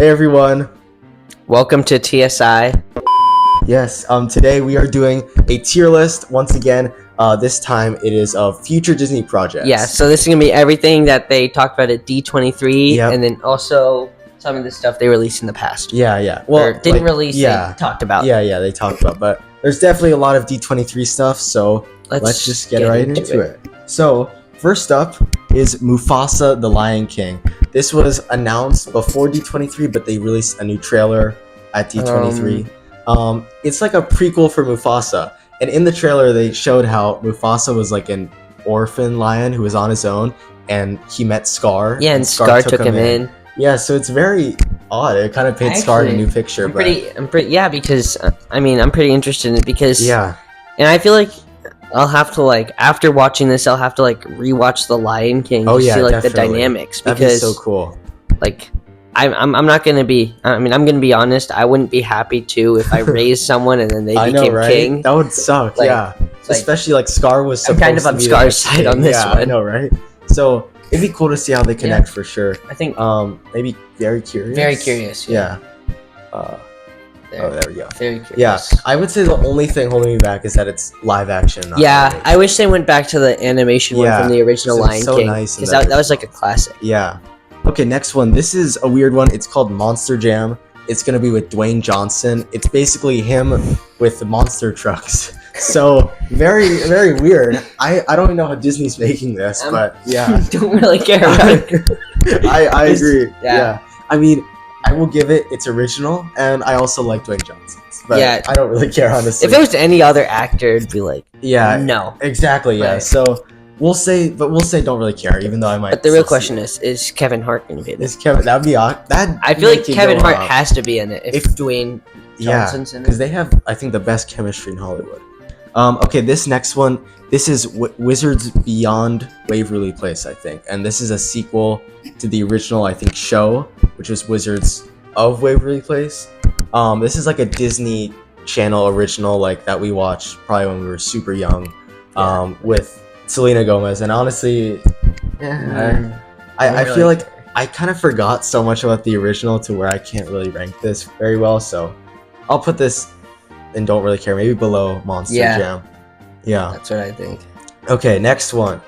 Hey everyone. Welcome to TSI. Yes, today we are doing a tier list once again. This time it is of future Disney projects. Yeah, so this is gonna be everything that they talked about at D23, Yep. and then also some of the stuff they released in the past. Yeah. Or didn't release. Yeah. They talked about. Yeah, they talked about, but there's definitely a lot of D23 stuff, so let's just get right into it. So, first up is Mufasa the Lion King. This was announced before D23, but they released a new trailer at D23. It's like a prequel for Mufasa, and in the trailer they showed how Mufasa was like an orphan lion who was on his own, and he met Scar. Yeah, and Scar took him in. Yeah, so it's very odd. It kind of paints Scar in a new picture. I'm because I'm pretty interested in it because yeah, and I feel like I'll have to after watching this, I'll have to rewatch The Lion King to see definitely. the dynamics because that'd be so cool. I'm not gonna be. I'm gonna be honest. I wouldn't be happy too if I raised someone and then they became king. That would suck. Especially Scar was. I'm kind of on Scar's side on this one. I know, right? So it'd be cool to see how they connect for sure. I think. Maybe very curious. Very curious. Yeah. There we go. Very curious. Yeah, I would say the only thing holding me back is that it's live action. Not animation. I wish they went back to the animation one from the original Lion King. Nice because that was like a classic. Yeah. Okay, next one. This is a weird one. It's called Monster Jam. It's gonna be with Dwayne Johnson. It's basically him with the monster trucks. So very, very weird. I don't even know how Disney's making this, but yeah. Don't really care about it. I agree. Yeah. I mean, I will give it its original, and I also like Dwayne Johnson. But I don't really care, honestly. If it was any other actor, it'd be like, no. Exactly, yeah. Right. So we'll say don't really care, even though I might. But the real question is Kevin Hart going to be in it? Is Kevin? That'd be that. I feel like Kevin Hart has to be in it if Dwayne Johnson's in it. Because they have, I think, the best chemistry in Hollywood. Okay, this next one. This is Wizards Beyond Waverly Place, I think, and this is a sequel to the original, I think, show, which was Wizards of Waverly Place. This is like a Disney Channel original, that we watched probably when we were super young, with Selena Gomez. And honestly, I feel like I kind of forgot so much about the original to where I can't really rank this very well. So I'll put this and don't really care, maybe below Monster Jam. Yeah, that's what I think. Okay, next one.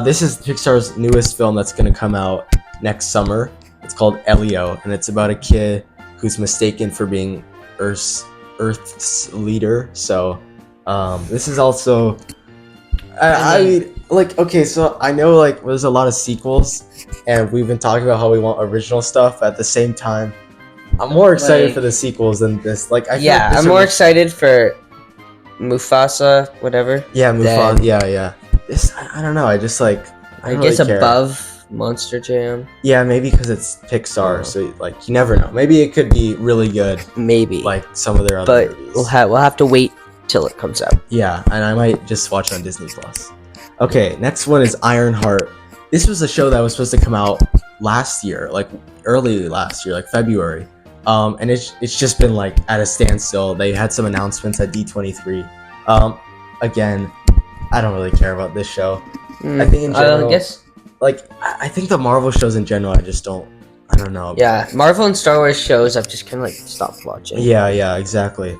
This is Pixar's newest film that's going to come out next summer. It's called Elio, and it's about a kid who's mistaken for being Earth's leader. So this is also okay, so I know there's a lot of sequels, and we've been talking about how we want original stuff. At the same time, I'm more excited for the sequels than this. I'm more excited for Mufasa, whatever. Yeah, Mufasa. Yeah. This I don't know. I just I guess really above Monster Jam. Yeah, maybe because it's Pixar, so you never know. Maybe it could be really good. Maybe some of their other movies. But we'll have to wait till it comes out. Yeah, and I might just watch it on Disney Plus. Okay, next one is Ironheart. This was a show that was supposed to come out last year, early last year, February. And it's just been at a standstill. They had some announcements at D23. Again, I don't really care about this show. I think in general, I think the Marvel shows in general, I don't know. Yeah, Marvel and Star Wars shows I've just kind of stopped watching. Yeah, exactly.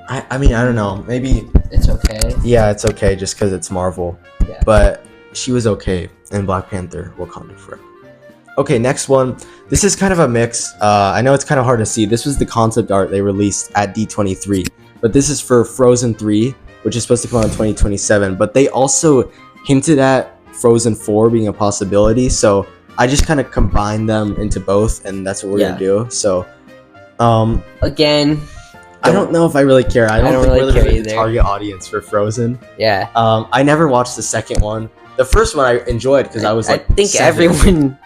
I mean, I don't know. Maybe it's okay. Yeah, it's okay just because it's Marvel. Yeah. But she was okay in Black Panther: Wakanda Forever. Okay, next one. This is kind of a mix. I know it's kind of hard to see. This was the concept art they released at D23. But this is for Frozen 3, which is supposed to come out in 2027. But they also hinted at Frozen 4 being a possibility. So I just kind of combined them into both, and that's what we're going to do. So, again, I don't know if I really care. I don't think really care the target audience for Frozen. Yeah. I never watched the second one. The first one I enjoyed because I was I think 7. Everyone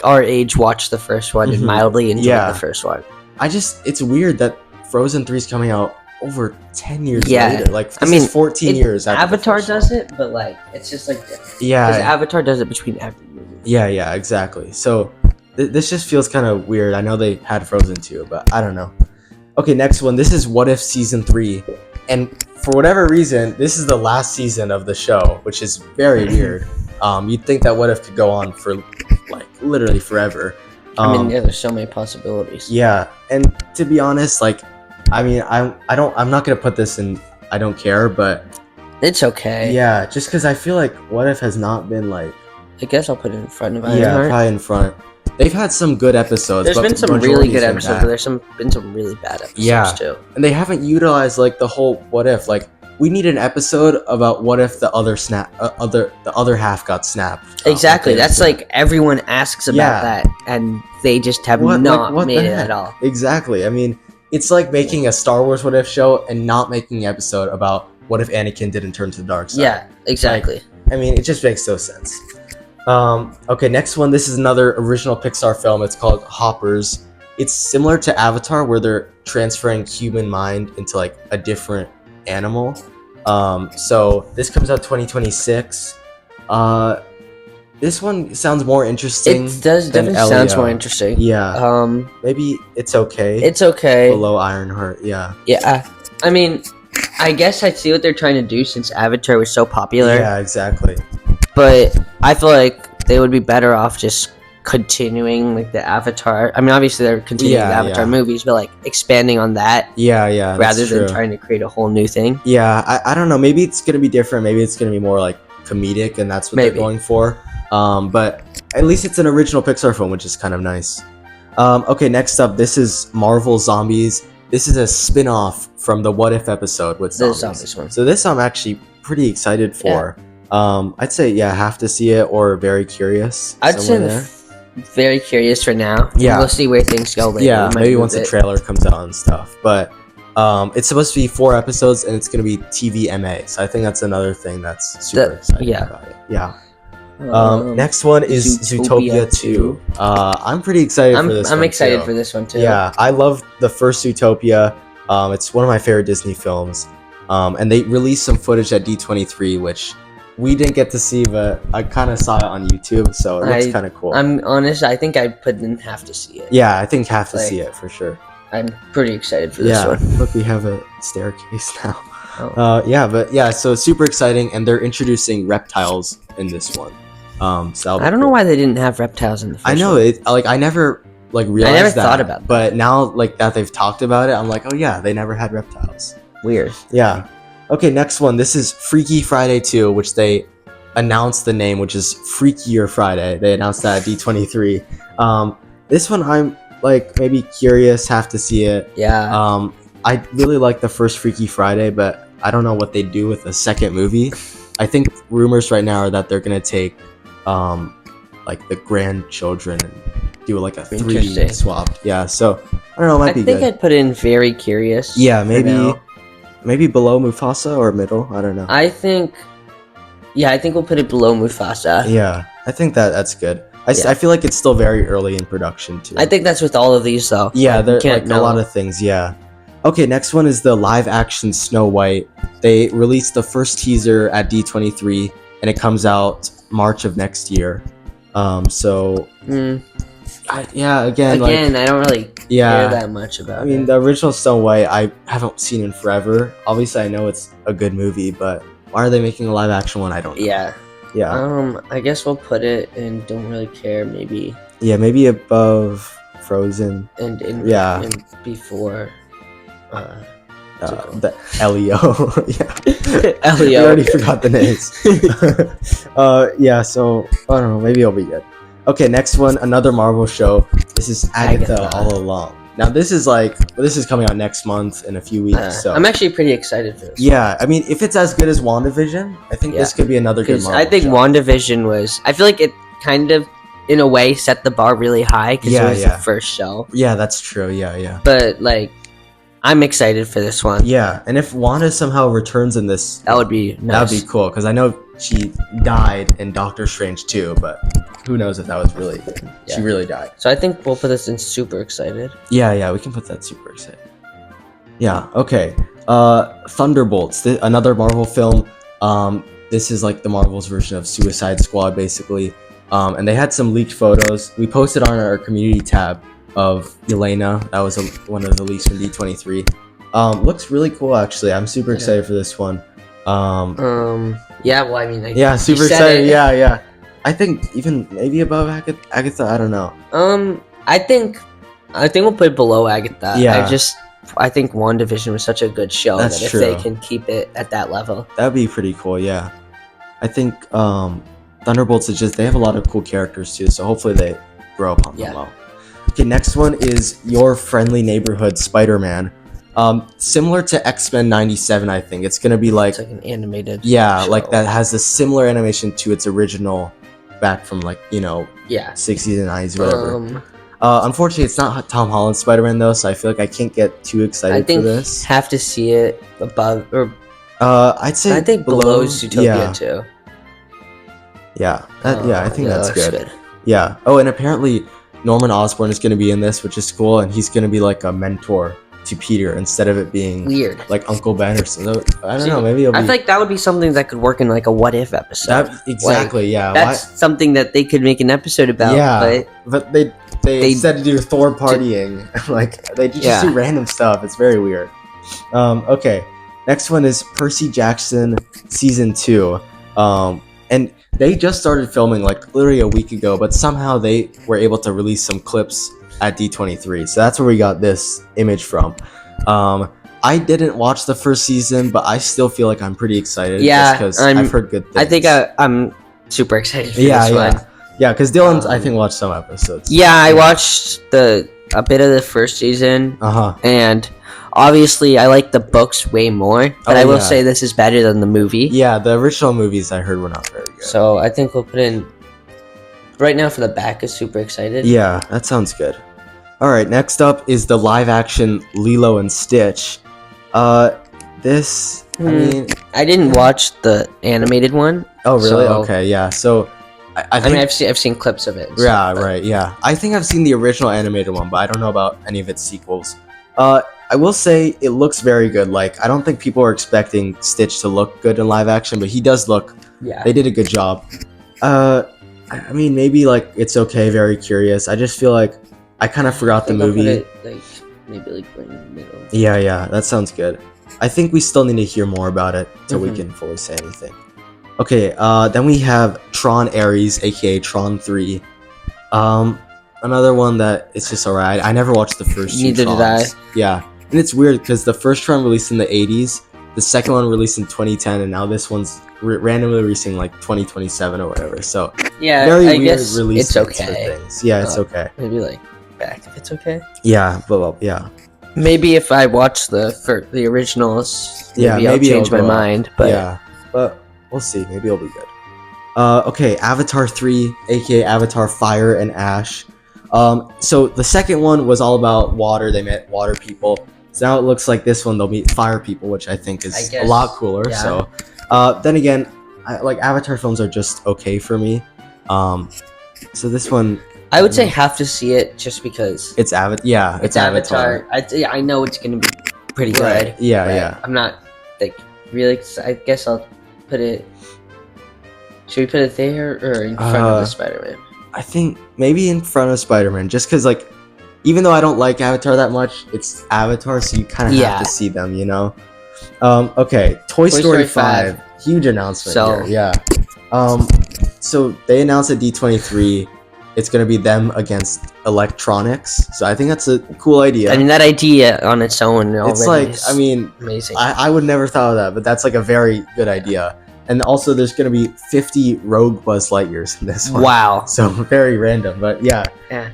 our age watched the first one and mildly enjoyed the first one. It's weird that Frozen 3 is coming out over 10 years later. This is 14 years after Avatar does it, but it's just different. Yeah. Because Avatar does it between every movie. Yeah, exactly. So this just feels kind of weird. I know they had Frozen 2, but I don't know. Okay, next one. This is What If Season 3. And for whatever reason, this is the last season of the show, which is very weird. You'd think that What If could go on for literally forever. I mean, yeah, there's so many possibilities. Yeah, and to be honest, like, I mean, I'm not gonna put this in. I don't care, but It's okay. yeah, just because I feel like What If has not been like. I guess I'll put it in front of Yeah, Ironheart. probably in front. They've had some good episodes. There's but been some the really majority's good been episodes, bad. but there's been some really bad episodes Yeah. too. And they haven't utilized like the whole What If. Like, we need an episode about what if the other half got snapped. Exactly. Okay, That's so- like everyone asks about Yeah. that, and they just have What- like, not what made the it heck? at all. Exactly. I mean, it's like making a Star Wars What If show and not making an episode about what if Anakin didn't turn to the dark side. Yeah, exactly. I mean, it just makes no sense. Okay, next one. This is another original Pixar film. It's called Hoppers. It's similar to Avatar, where they're transferring human mind into like a different animal. So this comes out 2026. This one sounds more interesting. It does than definitely sounds Elio. more interesting. Yeah, maybe it's okay. It's okay. below Ironheart. Yeah. Yeah, I mean, I guess I see what they're trying to do since Avatar was so popular. Yeah, exactly. But I feel like they would be better off just continuing like the Avatar. I mean, obviously they're continuing the Yeah, Avatar yeah. movies, but like expanding on that Yeah, yeah. rather that's than true. trying to create a whole new thing. Yeah, I don't know. Maybe it's gonna be different. Maybe it's gonna be more like comedic, and that's what Maybe. they're going for. But at least it's an original Pixar film, which is kind of nice. Okay, next up, this is Marvel Zombies. This is a spin-off from the What If episode with The zombies. zombies one. So this I'm actually pretty excited for. I'd say have to see it or very curious. I'd say somewhere very curious for now. Yeah. We'll see where things go later. yeah, We might maybe move once the it. trailer comes out and stuff. But it's supposed to be 4 episodes, and it's going to be TVMA. So I think that's another thing that's super exciting yeah. about it. Yeah. Um, Next one is Zootopia Zootopia 2. I'm pretty excited for this I'm one, excited too. for this one too. Yeah, I love the first Zootopia. It's one of my favorite Disney films. And they released some footage at D23, which we didn't get to see, but I kind of saw it on YouTube, so it looks kind of cool. I'm honest. I think I didn't have to see it. Yeah, I think have to Like, see it for sure. I'm pretty excited for this Yeah, one. look, we have a staircase now. Oh. Yeah, so super exciting, and they're introducing reptiles in this one. So that'll be I don't know cool. why they didn't have reptiles in the first I know one. it. Like I never realized never that, thought about that. but now like that they've talked about it, I'm like, oh yeah, they never had reptiles. Weird. Yeah. Okay, next one. This is Freaky Friday 2, which they announced the name, which is Freakier Friday. They announced that at D23. This one I'm like maybe curious, have to see it. Yeah. I really like the first Freaky Friday, but I don't know what they do with the second movie. I think rumors right now are that they're gonna take like the grandchildren and do like a 3 Interesting. swap. Yeah, so I don't know, it might I be think good. I'd put in very curious. Yeah, for maybe now. below Mufasa or middle. I don't know. I think we'll put it below Mufasa. Yeah, I think that's good. Yeah. I feel like it's still very early in production too. I think that's with all of these though. yeah, Like, there you can't like a lot of things. Yeah. Okay, next one is the live action Snow White. They released the first teaser at D23, and it comes out March of next year. So yeah, again, I don't really Yeah. care that much about I mean, it. the original Snow White, I haven't seen in forever. Obviously, I know it's a good movie, but why are they making a live action one? I don't know. Yeah. Yeah. I guess we'll put it and don't really care maybe Yeah, maybe above Frozen. and Yeah. and before The Elio. Yeah. Elio. We already forgot the names. Yeah, so I don't know, maybe it'll be good. Okay, next one, another Marvel show. This is Agatha All Along. Now this is coming out next month in a few weeks. So I'm actually pretty excited for this. yeah, I mean, if it's as good as WandaVision, I think this Yeah. could be another good Because Marvel I think show. WandaVision was. I feel like it kind of, in a way, set the bar really high because Yeah, it was yeah. the first show. Yeah, that's true. Yeah. But like, I'm excited for this one. Yeah, and if Wanda somehow returns in this, That would be nice. that'd be cool because I know she died in Doctor Strange too, but who knows if that was really she Yeah. really died. So I think we'll put this in super excited. Yeah, we can put that super excited. Yeah, okay. Thunderbolts, another Marvel film. This is like the Marvel's version of Suicide Squad, basically. And they had some leaked photos. We posted on our community tab of Elena. That was one of the leaks from D23. Looks really cool, actually. I'm super excited for this one. Yeah. Well, I mean. Yeah, you super said excited. it. Yeah. I think even maybe above Agatha. I don't know. I think we'll put it below Agatha. Yeah. I think WandaVision was such a good show That's that if true. they can keep it at that level. That'd be pretty cool, yeah. I think Thunderbolts is just, they have a lot of cool characters too, so hopefully they grow upon them well. Okay, next one is Your Friendly Neighborhood Spider-Man. Similar to X-Men 97, I think. It's gonna be like, It's like an animated yeah, show. like that has a similar animation to its original back from like, you know, Yeah. 60s and 90s, whatever. Unfortunately, it's not Tom Holland Spider-Man though, so I feel like I can't get too excited I think for this. have to see it above or I'd say I think below Zootopia too. Yeah, I think that's looks good. Yeah. Oh, and apparently Norman Osborn is going to be in this, which is cool, and he's going to be like a mentor to Peter instead of it being Weird. like Uncle Ben or something. I don't know. Maybe it'll be. I feel like that would be something that could work in like a what if episode. Exactly. Yeah. That's something that they could make an episode about. Yeah. But they They- instead to do Thor partying, like they just do random stuff. It's very weird. Okay. Next one is Percy Jackson season 2. And they just started filming like literally a week ago, but somehow they were able to release some clips at D23. So that's where we got this image from. I didn't watch the first season, but I still feel like I'm pretty excited. Yeah, because I've heard good things. I think I'm super excited for this one. Yeah, because Dylan's I think watched some episodes. Yeah, I watched a bit of the first season, and obviously I like the books way more. But I will say this is better than the movie. Yeah, the original movies I heard were not very good. So I think we'll put in right now for the back is super excited. Yeah, that sounds good. All right, next up is the live action Lilo and Stitch. This, I mean, I didn't watch the animated one. Oh, really? So- Okay, yeah. So, I think, mean, I've seen clips of it. and yeah, stuff, but- right, yeah. I think I've seen the original animated one, but I don't know about any of its sequels. I will say it looks very good. Like, I don't think people are expecting Stitch to look good in live action, but he does look. Yeah. They did a good job. I mean, maybe like it's okay. Very curious. I just feel like I kind of forgot the I think I'll put movie. it, like maybe like right in the middle. Yeah, that sounds good. I think we still need to hear more about it till we Mhm. can fully say anything. Okay, then we have Tron Ares, aka Tron 3. Another one that it's just alright. I never watched the first two Neither did Trons. Yeah, and it's weird because the first Tron released in the 80s, the second one released in 2010, and now this one's randomly releasing like 2027 or whatever. So Yeah, very I weird guess release it's dates for okay. things. Yeah, it's okay. Maybe like back if it's okay. Yeah, but yeah. Maybe if I watch the originals, Yeah, maybe I'll maybe change it'll my go up. mind. But yeah, but we'll see. Maybe it'll be good. Okay, Avatar 3, aka Avatar Fire and Ash. So the second one was all about water. They met water people. So now it looks like this one they'll meet fire people, which I think is I guess, a lot cooler. yeah. So, then again, like Avatar films are just okay for me. So this one, I would say have to see it just because it's Avatar. Yeah, it's Avatar. I know it's gonna be pretty Right. good. Yeah, but yeah. I'm not like really. I guess I'll put it. Should we put it there or in front of the Spider-Man? I think maybe in front of Spider-Man, just because like, even though I don't like Avatar that much, it's Avatar, so you kind of Yeah. have to see them, you know. Okay, Toy Story 5, huge announcement So- here. Yeah. So they announced at D23, it's gonna be them against electronics. So I think that's a cool idea. I mean, that idea on its own it's already like, is I mean, amazing. I would never thought of that, but that's like a very good idea. And also, there's gonna be 50 Rogue Buzz Lightyears in this one. Wow. So very random, but yeah. Yeah.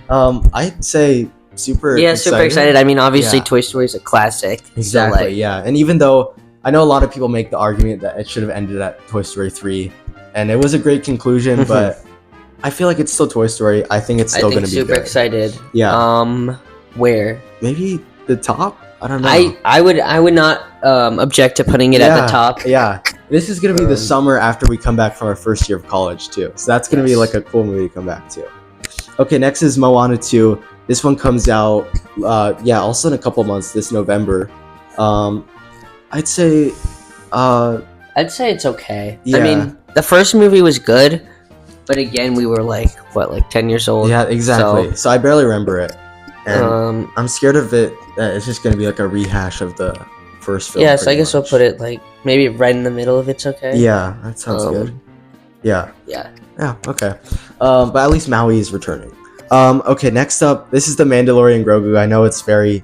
I'd say super. Super excited. I mean, obviously, Yeah. Toy Story is a classic. Exactly. So, like, Yeah. And even though I know a lot of people make the argument that it should have ended at Toy Story 3, and it was a great conclusion, but I feel like it's still Toy Story. I think it's still I think gonna be super good. excited. Yeah. Where Maybe the top. I don't know. I would not object to putting it at the top. Yeah. This is gonna be the Um, summer after we come back from our first year of college too. So that's gonna be Yes. like a cool movie to come back to. Okay, next is Moana 2. This one comes out also in a couple months this November. I'd say I'd say it's okay. Yeah. I mean, the first movie was good, but again, we were like 10 years old. yeah, exactly. So I barely remember it. And I'm scared of it that it's just gonna be like a rehash of the first film. yeah, so I pretty guess we'll much. put it like maybe right in the middle of it's okay. Yeah, that sounds good. Yeah. Yeah. Yeah, okay. But at least Maui is returning. Okay, next up, this is the Mandalorian Grogu. I know it's very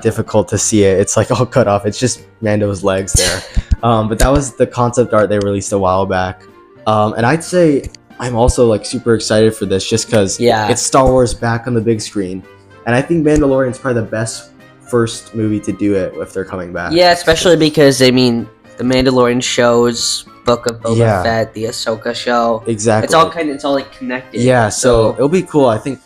difficult to see it. It's like all cut off. It's just Mando's legs there. But that was the concept art they released a while back. And I'd say I'm also like super excited for this just because it's Star Wars back on the big screen. And I think Mandalorian's probably the best first movie to do it if they're coming back. Yeah, especially because, I mean, the Mandalorian shows, Book of Boba Fett, the Ahsoka show. Exactly. It's all like connected. Yeah, so it'll be cool. I think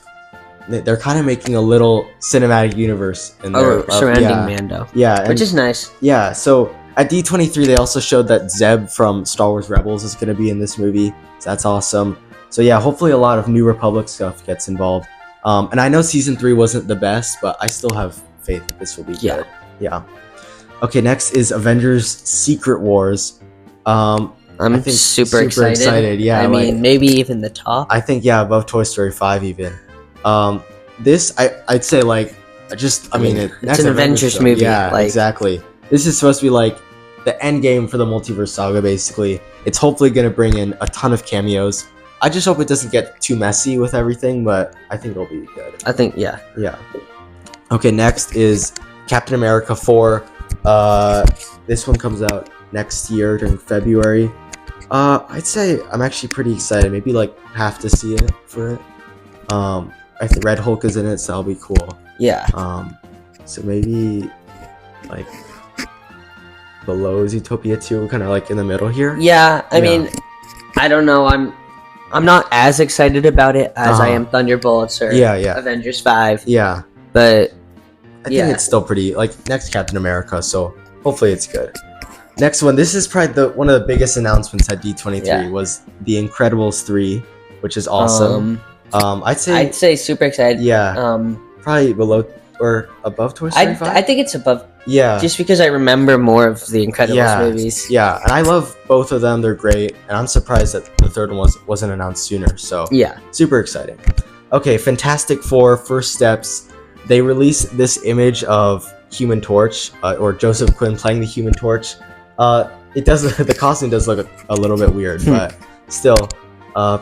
they're kind of making a little cinematic universe in there surrounding Mando. Yeah, which is nice. Yeah, so at D23 they also showed that Zeb from Star Wars Rebels is going to be in this movie. So that's awesome. So yeah, hopefully a lot of New Republic stuff gets involved. And I know season 3 wasn't the best, but I still have faith that this will be good. Yeah. Okay, next is Avengers Secret Wars. I'm super excited. Yeah, I mean, maybe even the top. I think above Toy Story 5 even. This I'd say like it's an Avengers movie. Yeah, exactly. This is supposed to be like the end game for the multiverse saga. Basically, it's hopefully going to bring in a ton of cameos. I just hope it doesn't get too messy with everything, but I think it'll be good. I think yeah. Okay, next is Captain America 4. This one comes out next year during February. I'd say I'm actually pretty excited. Maybe like have to see it for it. I think Red Hulk is in it, so that'll be cool. Yeah. So maybe like below Zootopia 2, kind of like in the middle here. Yeah, I mean, I don't know. I'm not as excited about it as I am Thunderbolts or Avengers 5. Yeah. But I think it's still pretty like next Captain America, so hopefully it's good. Next one, this is probably one of the biggest announcements at D23 was The Incredibles 3, which is awesome. I'd say super excited. Yeah. Probably below or above Toy Story 5? I think it's above. Yeah. Just because I remember more of the Incredibles movies. Yeah, and I love both of them. They're great, and I'm surprised that the third one wasn't announced sooner. So yeah, super exciting. Okay, Fantastic Four First Steps. They released this image of Human Torch, or Joseph Quinn playing the Human Torch. The costume does look a little bit weird, but still,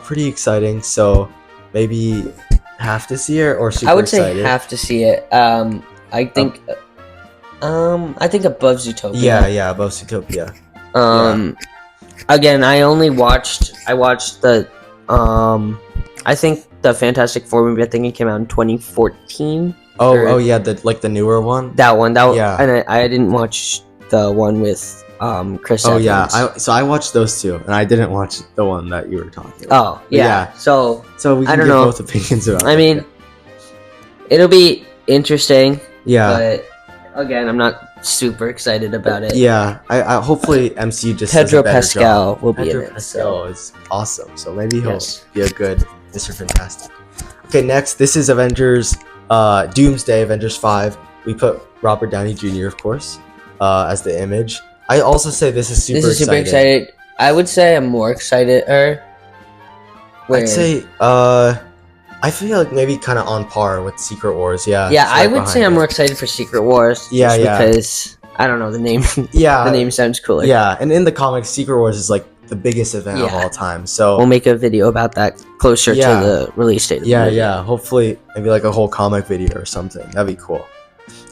pretty exciting. So maybe have to see it or super excited. I would say have to see it. I think above Zootopia. Yeah, above Zootopia. Again, I watched the I think the Fantastic Four movie. I think it came out in 2014. Oh yeah, the newer one. That one. Yeah. And I didn't watch the one with Chris Evans. Yeah, so I watched those two, and I didn't watch the one that you were talking about. Oh yeah. So we can give both opinions about it. I mean, it'll be interesting. Yeah. But again, I'm not super excited about it. Yeah, I hopefully MCU just Pedro does a better Pascal job. will be Pedro in it. Pascal is awesome, so maybe he'll be a good Mr. Fantastic. Okay, next, this is Avengers Doomsday, Avengers 5. We put Robert Downey Jr., of course, as the image. I also say this is super excited. I would say I'm more excited. I'd say I feel like maybe kind of on par with Secret Wars. Yeah. Yeah, I would say I'm more excited for Secret Wars. Yeah, because I don't know the name. Yeah, the name sounds cooler. Yeah, and in the comics, Secret Wars is like the biggest event of all time. So we'll make a video about that closer to the release date. Yeah. Hopefully, maybe like a whole comic video or something. That'd be cool.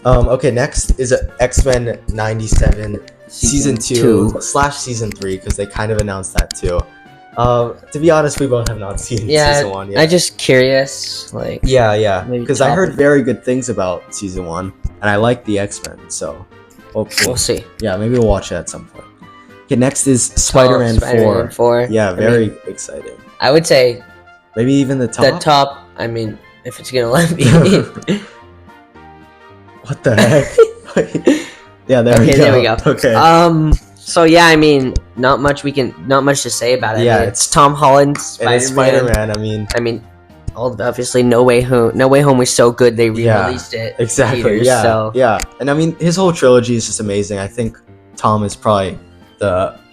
Okay, next is X-Men 97 season 2 / season 3 because they kind of announced that too. To be honest, we both have not seen season 1 yet. I'm just curious, like because I heard very good things about season 1, and I like the X-Men, so hopefully we'll see. Yeah, maybe we'll watch it at some point. Okay, next is Spider-Man 4. Yeah, very exciting. I would say maybe even the top. The top. I mean, if it's gonna let me. What the heck? Yeah, there we go. Okay. So yeah, I mean, not much to say about it. Yeah, I mean, it's Tom Holland, Spider-Man. I mean, obviously, No Way Home. No Way Home was so good they re-released it. Exactly. Theaters, yeah, and I mean, his whole trilogy is just amazing. I think Tom is probably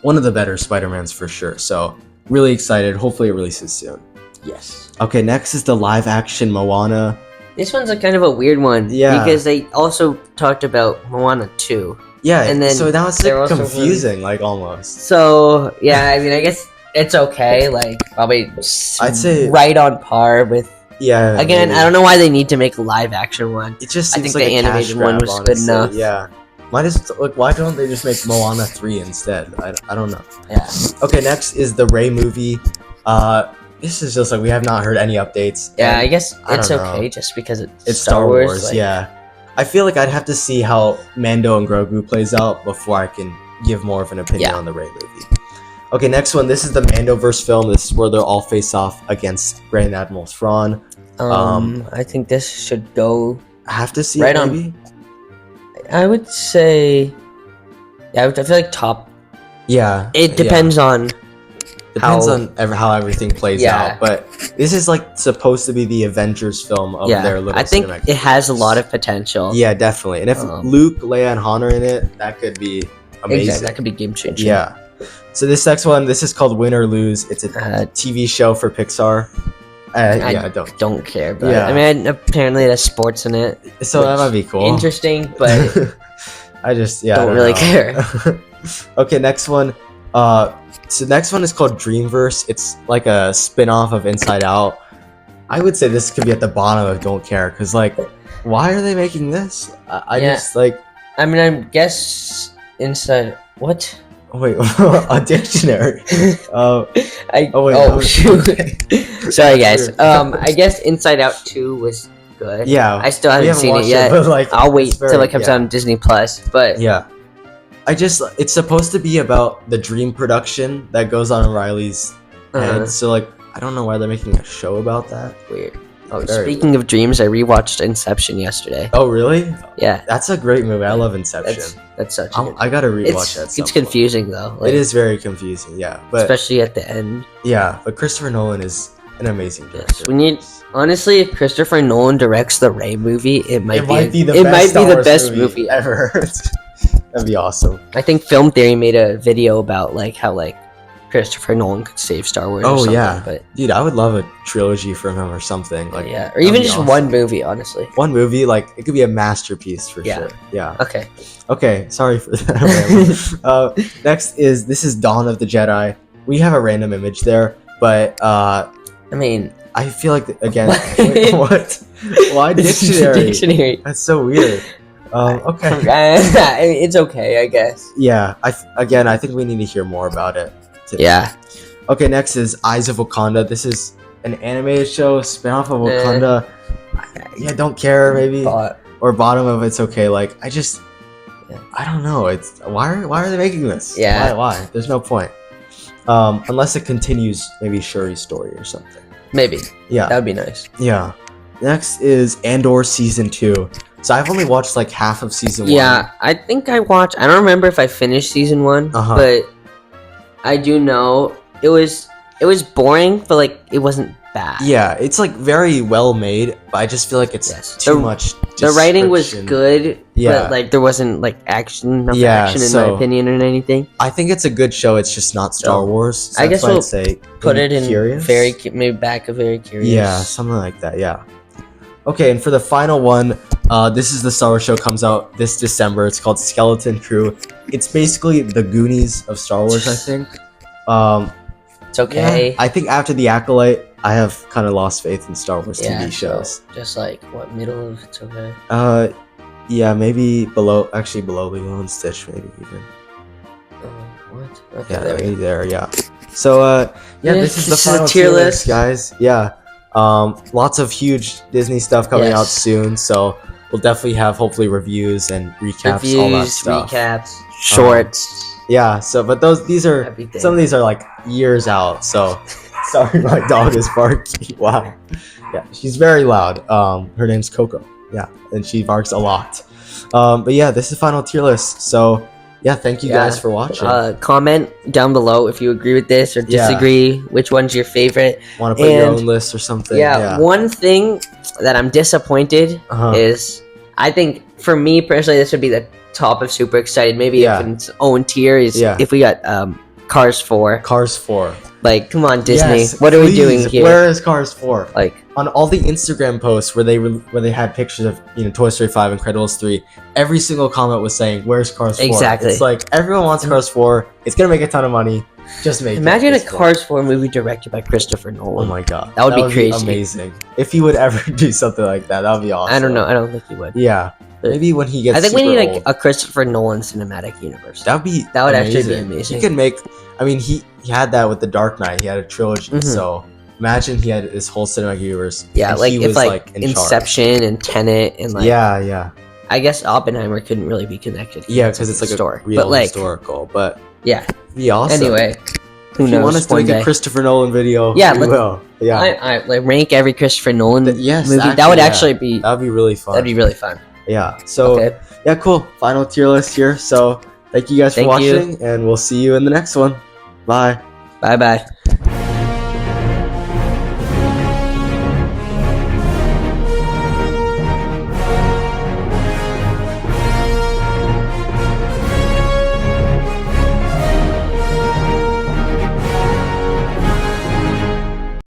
one of the better Spider-Mans for sure. So really excited. Hopefully, it releases soon. Yes. Okay, next is the live-action Moana. This one's a kind of a weird one. Yeah. Because they also talked about Moana 2. Yeah, and then so that was like confusing, like almost. So yeah, I mean, I guess it's okay. Like probably, I'd say right on par with Yeah. Again, maybe. I don't know why they need to make a live action one. It just I seems think like the a cash animated grab, one was honestly. good enough. Yeah. Why don't they just make Moana 3 instead? I don't know. Yeah. Okay, next is the Ray movie. This is just like we have not heard any updates. Yeah, and I guess I it's don't okay know. just because It's Star Wars. like- Yeah. I feel like I'd have to see how Mando and Grogu plays out before I can give more of an opinion Yeah. on the Ray movie. Okay, next one. This is the Mandoverse film. This is where they'll all face off against Grand Admiral Thrawn. I think this should go. I have to see Right it, on. maybe. I would say. Yeah, I feel like top. Yeah. It depends on. Depends how- on how everything plays Yeah. out, but this is like supposed to be the Avengers film of their Yeah, little I think cinematic it has a universe. lot of potential. Yeah, definitely. And if Luke, Leia, and Han are in it, that could be amazing. Exactly. That could be game changing. Yeah. So this next one, this is called Win or Lose. It's a Uh, TV show for Pixar. I don't care, but Yeah. I mean, apparently it has sports in it. So that which- might be cool. Interesting, but I just I don't really know. care. Okay, next one. So next one is called Dreamverse. It's like a spin-off of Inside Out. I would say this could be at the bottom of Don't Care, because like, why are they making this? I Yeah. just like, I mean, I guess inside what? wait, a dictionary. Oh wait, no. Shoot. Sorry, guys. Weird. I guess Inside Out 2 was good. Yeah, I still we haven't seen it watched yet. but, like, I'll wait it's very- till it comes yeah. out on Disney Plus. But Yeah. It's supposed to be about the dream production that goes on in Riley's head. So like, I don't know why they're making a show about that. weird. Oh, Very speaking of dreams, I rewatched Inception yesterday. Oh really? Yeah, That's a great movie. I love Inception. that's such. A good, I gotta rewatch it's that. at some it's point. confusing though. Like, It is very confusing, yeah. But especially at the end. yeah, but Christopher Nolan is an amazing director. Yes, we need. Honestly, if Christopher Nolan directs the Ray movie, it might be the it best might Star be the Wars best movie ever. ever. That'd be awesome. I think Film Theory made a video about like how like Christopher Nolan could save Star Wars. Oh, or something, yeah. but Dude, I would love a trilogy from him or something. Like yeah, or that'd even be just awesome. one movie. Honestly. One movie, like it could be a masterpiece for Yeah. sure. Yeah. Okay. Okay, sorry for that. Next this is Dawn of the Jedi. We have a random image there, but I mean, I feel like again, wait, what? Why this is a dictionary? dictionary. That's so weird. Okay. I mean, it's okay, I guess. Yeah. I think we need to hear more about it. today. Yeah. Okay, next is Eyes of Wakanda. This is an animated show, spin-off of Wakanda. Yeah, don't care maybe, But or bottom of It's Okay. Like I Yeah. don't know. It's why are they making this? Yeah. Why? There's no point. Unless it continues maybe Shuri's story or something. maybe Yeah. that would be nice. Yeah. Next is Andor season 2. So I've only watched like half of season 1. Yeah, I think I watched. I don't remember if I finished season 1, Uh-huh. but I do know it was boring, but like it wasn't bad. Yeah, it's like very well made, but I just feel like it's Yes. too The- much. The writing was description. good, Yeah. but like there wasn't like enough Yeah, action in so- my opinion or anything. I think it's a good show. It's just not Star So, Wars. So I that's guess why we'll I'd say Put maybe it in Curious? maybe back a very curious. Yeah, something like that. Yeah. Okay, and for the final one, this is the Star Wars show, comes out this December. It's called Skeleton Crew. It's basically the Goonies of Star Wars, I think. It's okay. Yeah, I think after the Acolyte, I have kind of lost faith in Star Wars Yeah, TV shows. so just like what middle of It's Okay. Yeah, maybe below Lilo and Stitch, maybe even. What? Okay, Yeah, there we go. maybe there. Yeah. So yeah, Yeah, this is the this is a final tier tier list. list, guys. Yeah. Lots of huge Disney stuff coming out Yes. soon, so we'll definitely have hopefully reviews and recaps, all that Reviews, stuff. recaps, shorts. Yeah. So, but these are Everything. some of these are like years out. So, sorry, my dog is barking. Wow. Yeah, she's very loud. Her name's Coco. Yeah, and she barks a lot. But yeah, this is final tier list. So yeah, thank you Yeah. guys for watching. Comment down below if you agree with this or Yeah. disagree. Which one's your favorite? Want to put your and- own list or something? Yeah, one thing that I'm disappointed Uh-huh. is I think for me personally this would be the top of super excited. Maybe Yeah. if in its own tier is Yeah. if we got Cars 4. Cars 4. Like, come on, Disney. Yes, what are we please. doing here? Where is Cars 4? Like, On all the Instagram posts where they had pictures of Toy Story 5 and Incredibles 3, every single comment was saying, "Where's Cars 4?" Exactly. It's like everyone wants Cars 4. It's gonna make a ton of money. Just make Imagine it a Cars 4 movie directed by Christopher Oh Nolan. my god, That would be crazy. Amazing. If he would ever do something like that, that would be awesome. I don't know. I don't think he would. Yeah, maybe when he gets. I think we super need old. a Christopher Nolan cinematic universe. That would actually be amazing. He could make. I mean, he had that with the Dark Knight. He had a trilogy. Mhm. So imagine he had this whole cinematic universe. Yeah, and like he if was, like in charge. Inception and Tenet and like Yeah. I guess Oppenheimer couldn't really be connected. Yeah, because it's like story, a real but like historical. But yeah. it'd be awesome. Anyway, who if knows? you want us to one make day. a Christopher Nolan video, Yeah, we let's- will. Yeah, I like rank every Christopher Nolan yes, movie. That actually, would yeah. actually be that'd be really fun. that'd be really fun. Yeah. So Okay. yeah, cool. Final tier list here. So thank you guys for Thank you. watching, and we'll see you in the next one. Bye. Bye bye.